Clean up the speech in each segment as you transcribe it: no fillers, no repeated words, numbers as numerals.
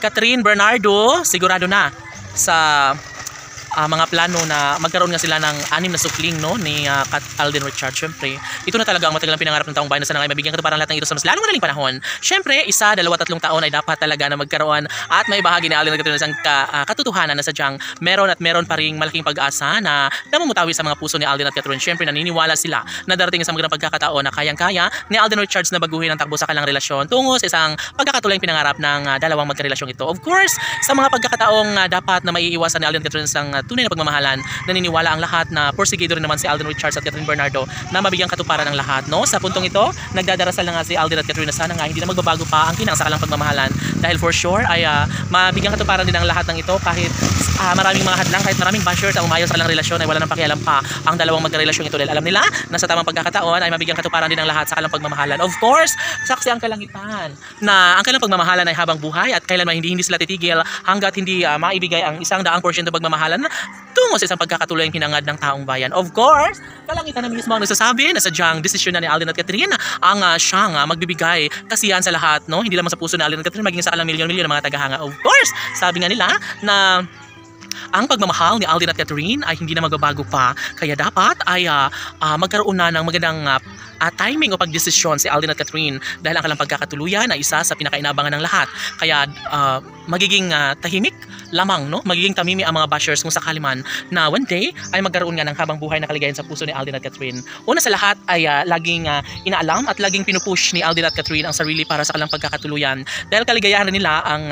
Catherine Bernardo, sigurado na sa mga plano na magkaroon nga sila ng 6 na supling no ni Alden Richards. Syempre, ito na talaga ang matagal pinangarap ng taong bayan na sana ay mabigyan katuparan lahat ng ito sa mas lalong madaling panahon. Syempre, 1, 2, 3 taon ay dapat talaga na magkaroon at may bahagi ni Alden Richards ng katotohanan na sadyang meron pa ring malaking pag-asa na namumutawi sa mga puso ni Alden at Catherine. Syempre, naniniwala sila na darating sa magandang pagkakataon na kayang-kaya ni Alden Richards na baguhin ang takbo sa kanilang relasyon tungo sa isang pagkakatuloy pinangarap ng dalawang magkarelasyong ito. Of course, sa mga pagkakataong dapat na maiiwasan ni Alden at Catherine ang tunay na pagmamahalan, naniniwala ang lahat na porsigido rin naman si Alden Richards at Catherine Bernardo na mabigyan katuparan ng lahat. No? Sa puntong ito, nagdadarasal na nga si Alden at Catherine na sana nga hindi na magbabago pa ang kinang-sakalang pagmamahalan dahil for sure ay mabigyan katuparan din ang lahat ng ito kahit maraming mga hadlang, kahit maraming bashers ang umayaw sa kanilang relasyon ay wala nang pakialam pa ang dalawang magkarelasyong ito dahil alam nila na sa tamang pagkakataon ay mabigyan katuparan din ang lahat sa kanilang pagmamahalan. Of course, saksi ang kalangitan na ang kanilang pagmamahalan ay habang buhay at kailanman hindi sila titigil hanggat hindi maibigay ang 100% pagmamahalan tungo sa isang pagkakatuloy ang hinangad ng taong bayan. Of course, kalangitan na mismo ang nagsasabi na sadyang desisyon na ni Alden at Catherine ang siyang magbibigay kasiyahan sa lahat, no? Hindi lamang sa puso ni Alden at Catherine, maging sa kanilang milyon-milyon ng mga tagahanga. Of course, sabi nga nila na ang pagmamahal ni Alden at Catherine ay hindi na magbabago pa, kaya dapat ay magkaroon na ng magandang timing o pagdesisyon si Alden at Catherine dahil ang kanilang pagkakatuluyan ay isa sa pinakainabangan ng lahat. Kaya magiging tahimik lamang, no? Magiging tamimi ang mga bashers kung sakali man na one day ay magkaroon nga ng habang buhay na kaligayahan sa puso ni Alden at Catherine. Una sa lahat ay laging inaalam at laging pinupush ni Alden at Catherine ang sarili para sa kanilang pagkakatuluyan dahil kaligayahan nila ang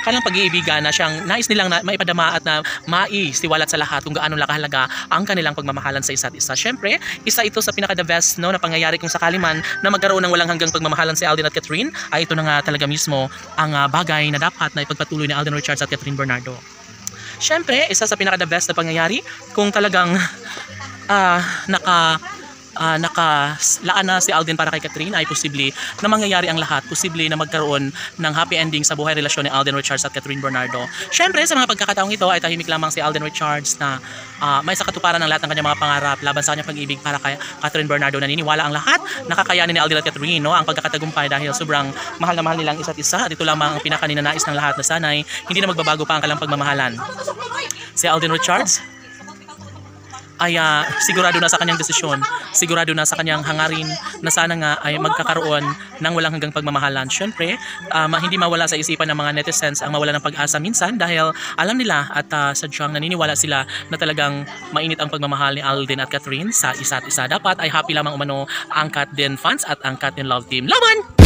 kanilang pag-iibigan na siyang nais nilang maipadama at na maisiwalat sa lahat kung gaano kahalaga ang kanilang pagmamahalan sa isa't isa. Syempre, isa ito sa pinaka-the best, no, na pangyayari kung sakali man na magkaroon ng walang hanggang pagmamahalan si Alden at Catherine ay ito na nga talaga mismo ang bagay na dapat na ipagpatuloy ni Alden Richards at Catherine Bernardo. Syempre, isa sa pinaka-the best na pangyayari kung talagang nakalaan na si Alden para kay Catherine ay posible na mangyayari ang lahat, posible na magkaroon ng happy ending sa buhay relasyon ni Alden Richards at Catherine Bernardo. Syempre, sa mga pagkakataong ito ay tahimik lamang si Alden Richards na may sa katuparan ng lahat ng kanyang mga pangarap laban sa kanyang pag-ibig para kay Catherine Bernardo. Naniniwala ang lahat na kakayanin ni Alden at Catherine, no, ang pagkakatagumpay dahil sobrang mahal na mahal nilang isa't isa at ito lamang ang pinakaninanais ng lahat na sana'y hindi na magbabago pa ang kanilang pagmamahalan. Si Alden Richards ay sigurado na sa kanyang desisyon, sigurado na sa kanyang hangarin na sana nga ay magkakaroon ng walang hanggang pagmamahalan. Syempre, hindi mawala sa isipan ng mga netizens ang mawala ng pag-asa minsan dahil alam nila at sadyang naniniwala sila na talagang mainit ang pagmamahal ni Alden at Catherine sa isa't isa. Dapat ay happy lamang umano ang Cat Den fans at ang Cat Den Love Team. Laban!